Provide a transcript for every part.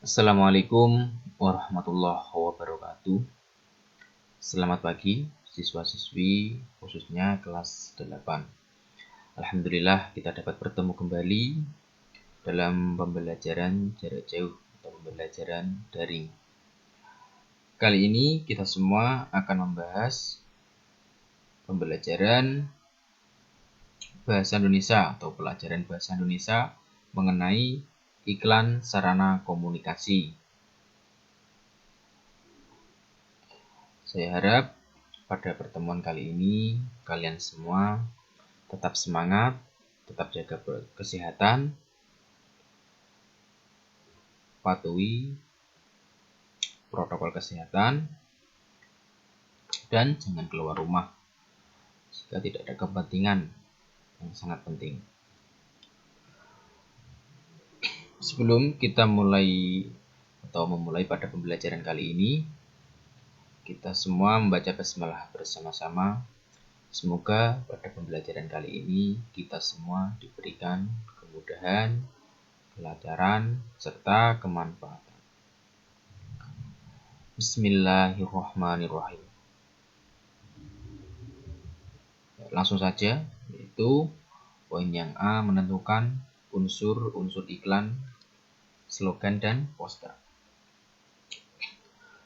Assalamualaikum warahmatullahi wabarakatuh. Selamat pagi siswa-siswi khususnya kelas 8. Alhamdulillah kita dapat bertemu kembali dalam pembelajaran jarak jauh atau pembelajaran daring. Kali ini kita semua akan membahas pembelajaran bahasa Indonesia atau pelajaran bahasa Indonesia mengenai iklan sarana komunikasi. Saya harap pada pertemuan kali ini kalian semua tetap semangat, tetap jaga kesehatan, patuhi protokol kesehatan, dan jangan keluar rumah jika tidak ada kepentingan yang sangat penting. Sebelum kita memulai pada pembelajaran kali ini, kita semua membaca basmalah bersama-sama. Semoga pada pembelajaran kali ini kita semua diberikan kemudahan, kelancaran, serta kemanfaatan. Bismillahirrahmanirrahim. Langsung saja, yaitu poin yang A menentukan unsur-unsur iklan, slogan, dan poster.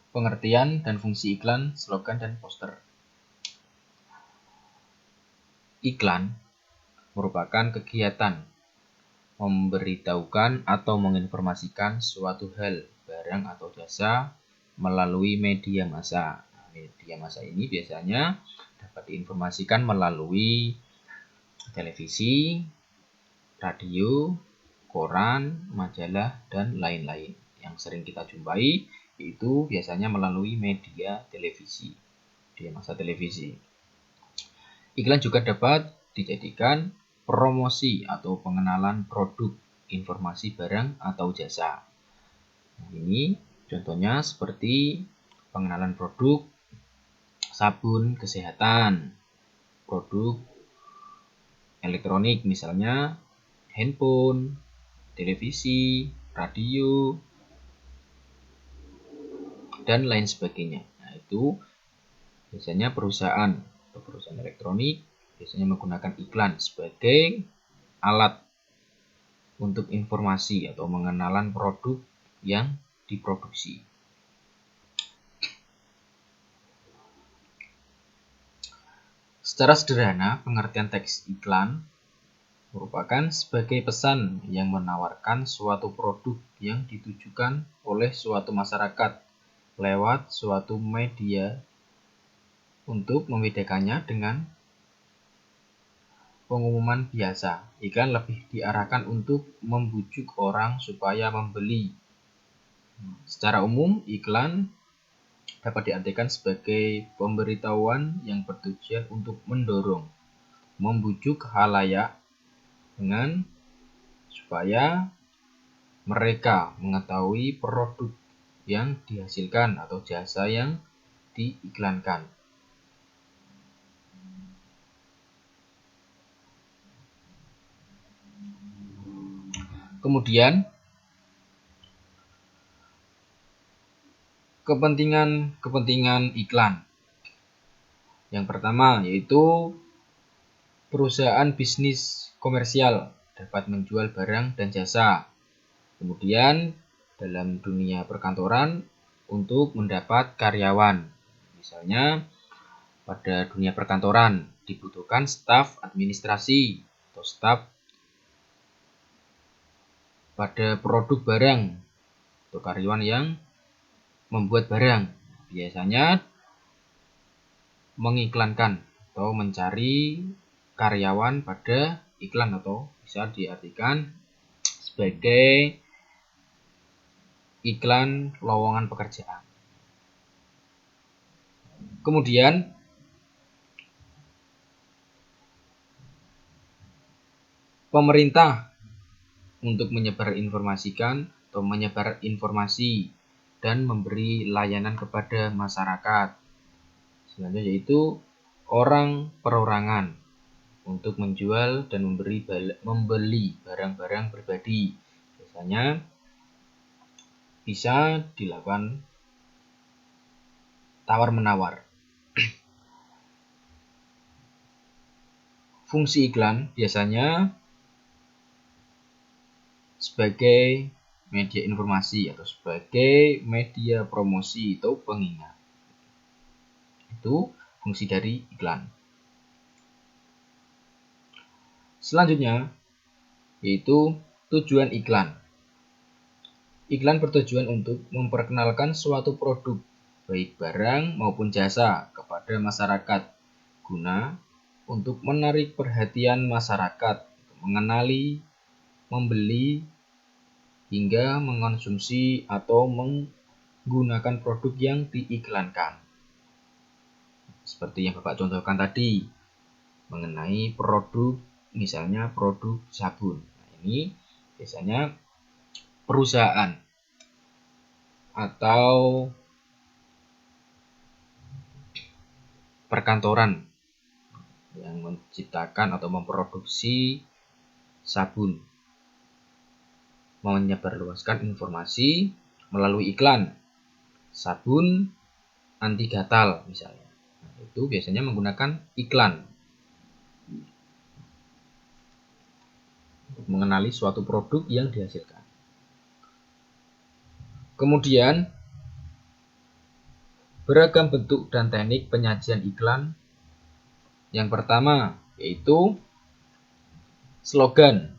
Pengertian dan fungsi iklan, slogan, dan poster. Iklan merupakan kegiatan memberitahukan atau menginformasikan suatu hal, barang, atau jasa melalui media massa. Media massa ini biasanya dapat diinformasikan melalui televisi, radio, koran, majalah, dan lain-lain. Yang sering kita jumpai itu biasanya melalui media televisi, media massa televisi. Iklan juga dapat dijadikan promosi atau pengenalan produk, informasi barang, atau jasa. Ini contohnya seperti pengenalan produk sabun kesehatan, produk elektronik misalnya handphone, televisi, radio, dan lain sebagainya. Nah, itu biasanya perusahaan elektronik biasanya menggunakan iklan sebagai alat untuk informasi atau pengenalan produk yang diproduksi. Secara sederhana, pengertian teks iklan merupakan sebagai pesan yang menawarkan suatu produk yang ditujukan oleh suatu masyarakat lewat suatu media untuk membedakannya dengan pengumuman biasa. Iklan lebih diarahkan untuk membujuk orang supaya membeli. Secara umum, iklan dapat diartikan sebagai pemberitahuan yang bertujuan untuk mendorong, membujuk khalayak dengan supaya mereka mengetahui produk yang dihasilkan atau jasa yang diiklankan. Kemudian kepentingan iklan. Yang pertama yaitu perusahaan bisnis komersial dapat menjual barang dan jasa. Kemudian dalam dunia perkantoran untuk mendapat karyawan. Misalnya pada dunia perkantoran dibutuhkan staf administrasi atau staf pada produk barang atau karyawan yang membuat barang. Biasanya mengiklankan atau mencari karyawan pada iklan atau bisa diartikan sebagai iklan lowongan pekerjaan. Kemudian pemerintah untuk menyebar informasi dan memberi layanan kepada masyarakat. Selanjutnya yaitu orang perorangan untuk menjual dan membeli barang-barang pribadi. Biasanya bisa dilakukan tawar-menawar. Fungsi iklan biasanya sebagai media informasi atau sebagai media promosi atau pengingat. Itu fungsi dari iklan. Selanjutnya yaitu tujuan iklan. Iklan bertujuan untuk memperkenalkan suatu produk, baik barang maupun jasa, kepada masyarakat guna untuk menarik perhatian masyarakat, mengenali, membeli, hingga mengonsumsi atau menggunakan produk yang diiklankan. Seperti yang Bapak contohkan tadi, mengenai produk, misalnya produk sabun. Nah, ini biasanya perusahaan atau perkantoran yang menciptakan atau memproduksi sabun menyebarluaskan informasi melalui iklan sabun anti gatal misalnya. Nah, itu biasanya menggunakan iklan untuk mengenali suatu produk yang dihasilkan. Kemudian beragam bentuk dan teknik penyajian iklan. Yang pertama yaitu slogan.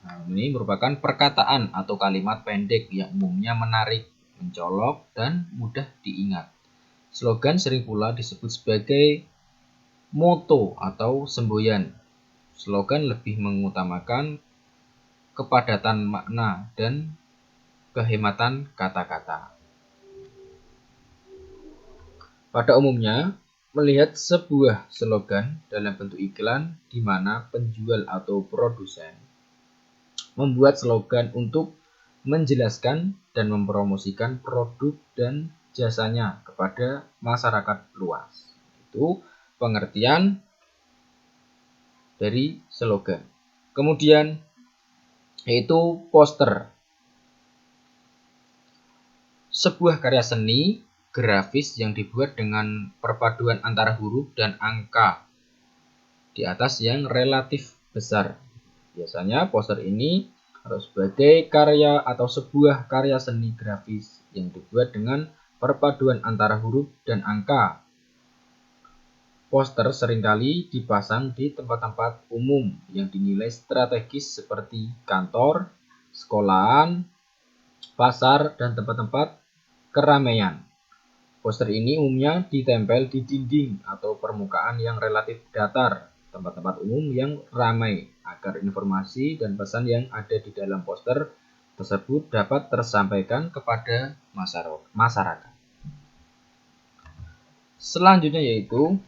Nah, ini merupakan perkataan atau kalimat pendek yang umumnya menarik, mencolok, dan mudah diingat. Slogan sering pula disebut sebagai moto atau semboyan. Slogan lebih mengutamakan kepadatan makna dan kehematan kata-kata. Pada umumnya, melihat sebuah slogan dalam bentuk iklan di mana penjual atau produsen membuat slogan untuk menjelaskan dan mempromosikan produk dan jasanya kepada masyarakat luas. Itu pengertian dari slogan. Kemudian yaitu poster. Sebuah karya seni grafis yang dibuat dengan perpaduan antara huruf dan angka di atas yang relatif besar. Biasanya poster ini harus sebagai karya atau sebuah karya seni grafis yang dibuat dengan perpaduan antara huruf dan angka. Poster seringkali dipasang di tempat-tempat umum yang dinilai strategis seperti kantor, sekolahan, pasar, dan tempat-tempat keramaian. Poster ini umumnya ditempel di dinding atau permukaan yang relatif datar, tempat-tempat umum yang ramai, agar informasi dan pesan yang ada di dalam poster tersebut dapat tersampaikan kepada masyarakat. Selanjutnya yaitu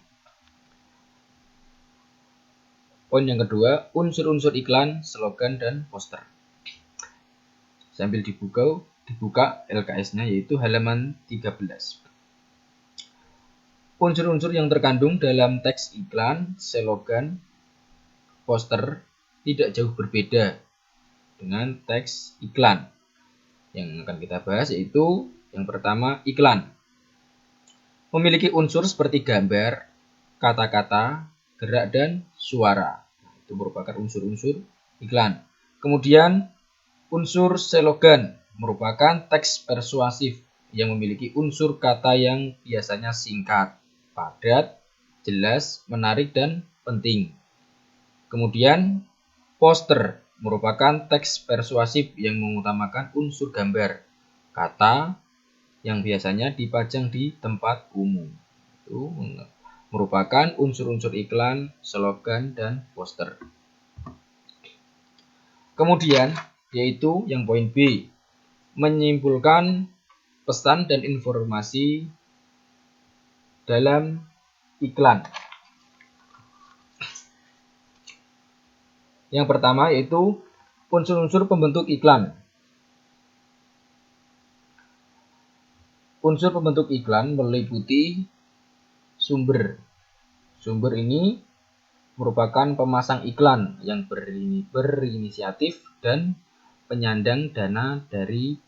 poin yang kedua, unsur-unsur iklan, slogan, dan poster. Sambil dibuka LKS-nya yaitu halaman 13. Unsur-unsur yang terkandung dalam teks iklan, slogan, poster tidak jauh berbeda dengan teks iklan. Yang akan kita bahas yaitu yang pertama, iklan. Memiliki unsur seperti gambar, kata-kata, gerak, dan suara. Nah, itu merupakan unsur-unsur iklan. Kemudian unsur slogan merupakan teks persuasif yang memiliki unsur kata yang biasanya singkat, padat, jelas, menarik, dan penting. Kemudian poster merupakan teks persuasif yang mengutamakan unsur gambar, kata yang biasanya dipajang di tempat umum. Itu merupakan unsur-unsur iklan, slogan, dan poster. Kemudian yaitu yang poin B, menyimpulkan pesan dan informasi dalam iklan. Yang pertama yaitu unsur-unsur pembentuk iklan. Unsur pembentuk iklan meliputi sumber. Sumber ini merupakan pemasang iklan yang berinisiatif dan penyandang dana dari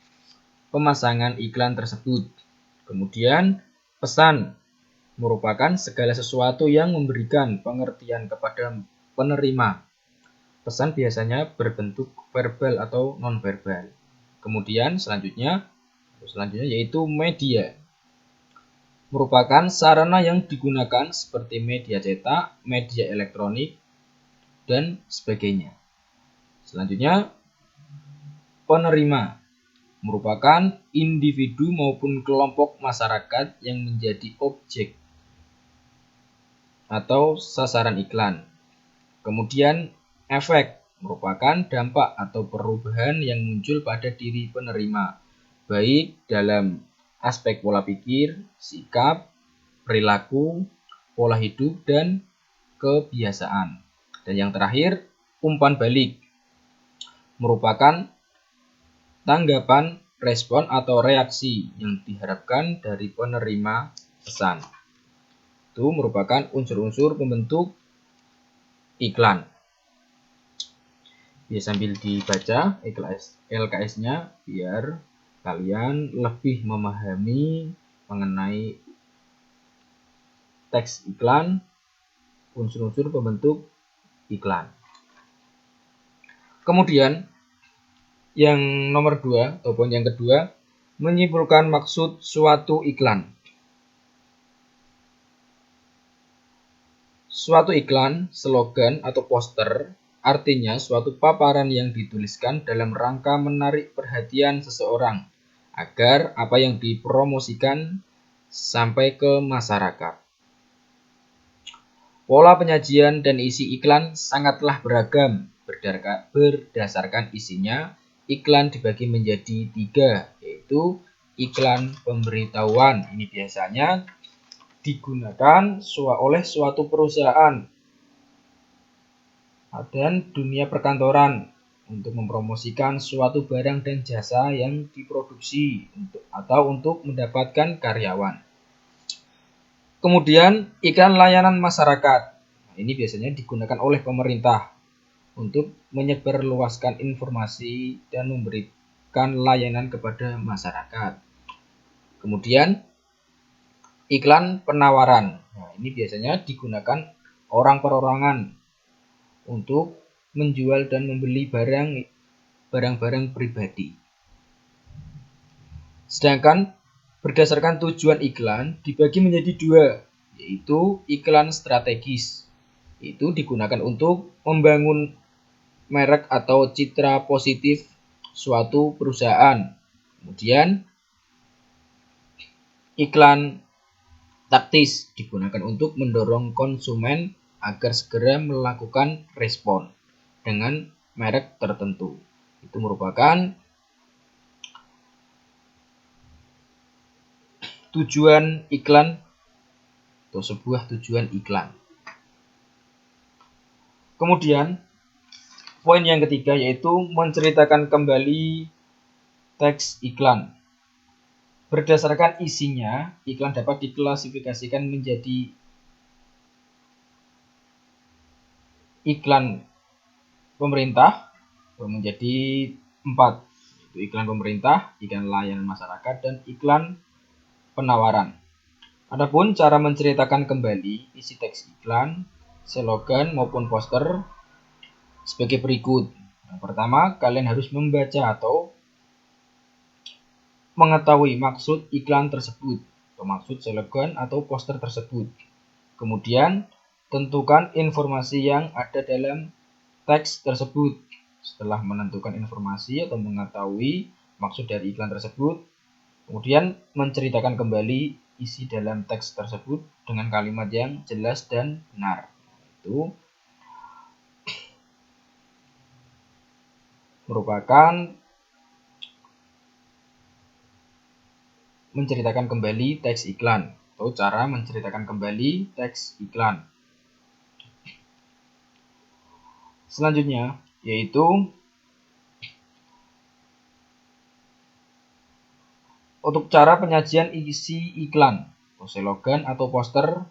pemasangan iklan tersebut. Kemudian, pesan merupakan segala sesuatu yang memberikan pengertian kepada penerima. Pesan biasanya berbentuk verbal atau non-verbal. Kemudian selanjutnya yaitu media. Merupakan sarana yang digunakan seperti media cetak, media elektronik, dan sebagainya. Selanjutnya, penerima merupakan individu maupun kelompok masyarakat yang menjadi objek atau sasaran iklan. Kemudian, efek merupakan dampak atau perubahan yang muncul pada diri penerima, baik dalam aspek pola pikir, sikap, perilaku, pola hidup, dan kebiasaan. Dan yang terakhir, umpan balik merupakan tanggapan, respon, atau reaksi yang diharapkan dari penerima pesan. Itu merupakan unsur-unsur pembentuk iklan. Ya, sambil dibaca LKS-nya biar kalian lebih memahami mengenai teks iklan, unsur-unsur pembentuk iklan. Kemudian yang nomor 2 atau poin yang kedua, menyimpulkan maksud suatu iklan. Suatu iklan, slogan, atau poster artinya suatu paparan yang dituliskan dalam rangka menarik perhatian seseorang agar apa yang dipromosikan sampai ke masyarakat. Pola penyajian dan isi iklan sangatlah beragam. Berdasarkan isinya, iklan dibagi menjadi 3, yaitu iklan pemberitahuan. Ini biasanya digunakan oleh suatu perusahaan dan dunia perkantoran untuk mempromosikan suatu barang dan jasa yang diproduksi atau untuk mendapatkan karyawan. Kemudian iklan layanan masyarakat. Ini biasanya digunakan oleh pemerintah untuk menyebarluaskan informasi dan memberikan layanan kepada masyarakat. Kemudian iklan penawaran. Nah, ini biasanya digunakan orang perorangan untuk menjual dan membeli barang-barang pribadi. Sedangkan berdasarkan tujuan iklan dibagi menjadi 2, yaitu iklan strategis. Itu digunakan untuk membangun merek atau citra positif suatu perusahaan. Kemudian iklan taktis digunakan untuk mendorong konsumen agar segera melakukan respon dengan merek tertentu. Itu merupakan tujuan iklan atau sebuah tujuan iklan. Kemudian poin yang ketiga yaitu menceritakan kembali teks iklan. Berdasarkan isinya, iklan dapat diklasifikasikan menjadi iklan pemerintah menjadi 4, yaitu iklan pemerintah, iklan layanan masyarakat, dan iklan penawaran. Adapun cara menceritakan kembali isi teks iklan, slogan maupun poster sebagai berikut. Yang pertama, kalian harus membaca atau mengetahui maksud iklan tersebut, atau maksud slogan atau poster tersebut. Kemudian, tentukan informasi yang ada dalam teks tersebut. Setelah menentukan informasi atau mengetahui maksud dari iklan tersebut, kemudian menceritakan kembali isi dalam teks tersebut dengan kalimat yang jelas dan benar. Itu merupakan menceritakan kembali teks iklan atau cara menceritakan kembali teks iklan. Selanjutnya yaitu untuk cara penyajian isi iklan atau slogan atau poster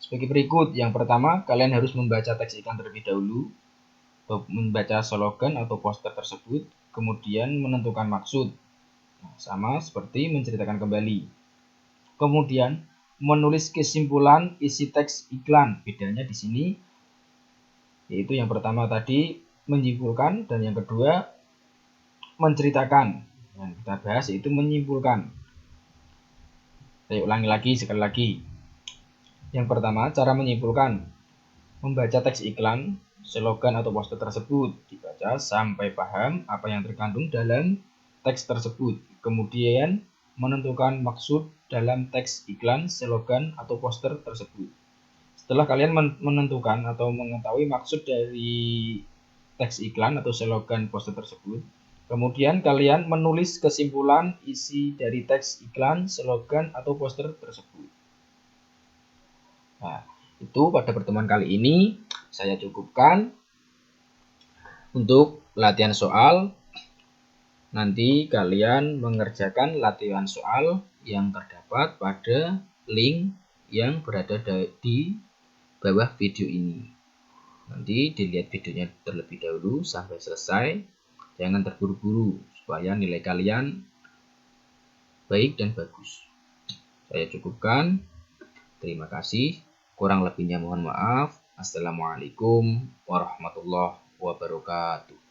sebagai berikut. Yang pertama, kalian harus membaca teks iklan terlebih dahulu atau membaca slogan atau poster tersebut, kemudian menentukan maksud. Nah, sama seperti menceritakan kembali. Kemudian menulis kesimpulan isi teks iklan. Bedanya di sini yaitu yang pertama tadi menyimpulkan dan yang kedua menceritakan. Yang kita bahas yaitu menyimpulkan. Saya ulangi lagi sekali lagi. Yang pertama, cara menyimpulkan. Membaca teks iklan, slogan atau poster tersebut dibaca sampai paham apa yang terkandung dalam teks tersebut. Kemudian menentukan maksud dalam teks iklan, slogan atau poster tersebut. Setelah kalian menentukan atau mengetahui maksud dari teks iklan atau slogan poster tersebut, kemudian kalian menulis kesimpulan isi dari teks iklan, slogan atau poster tersebut. Nah, itu pada pertemuan kali ini saya cukupkan. Untuk latihan soal, nanti kalian mengerjakan latihan soal yang terdapat pada link yang berada di bawah video ini. Nanti dilihat videonya terlebih dahulu sampai selesai. Jangan terburu-buru supaya nilai kalian baik dan bagus. Saya cukupkan. Terima kasih. Kurang lebihnya mohon maaf. Assalamualaikum warahmatullahi wabarakatuh.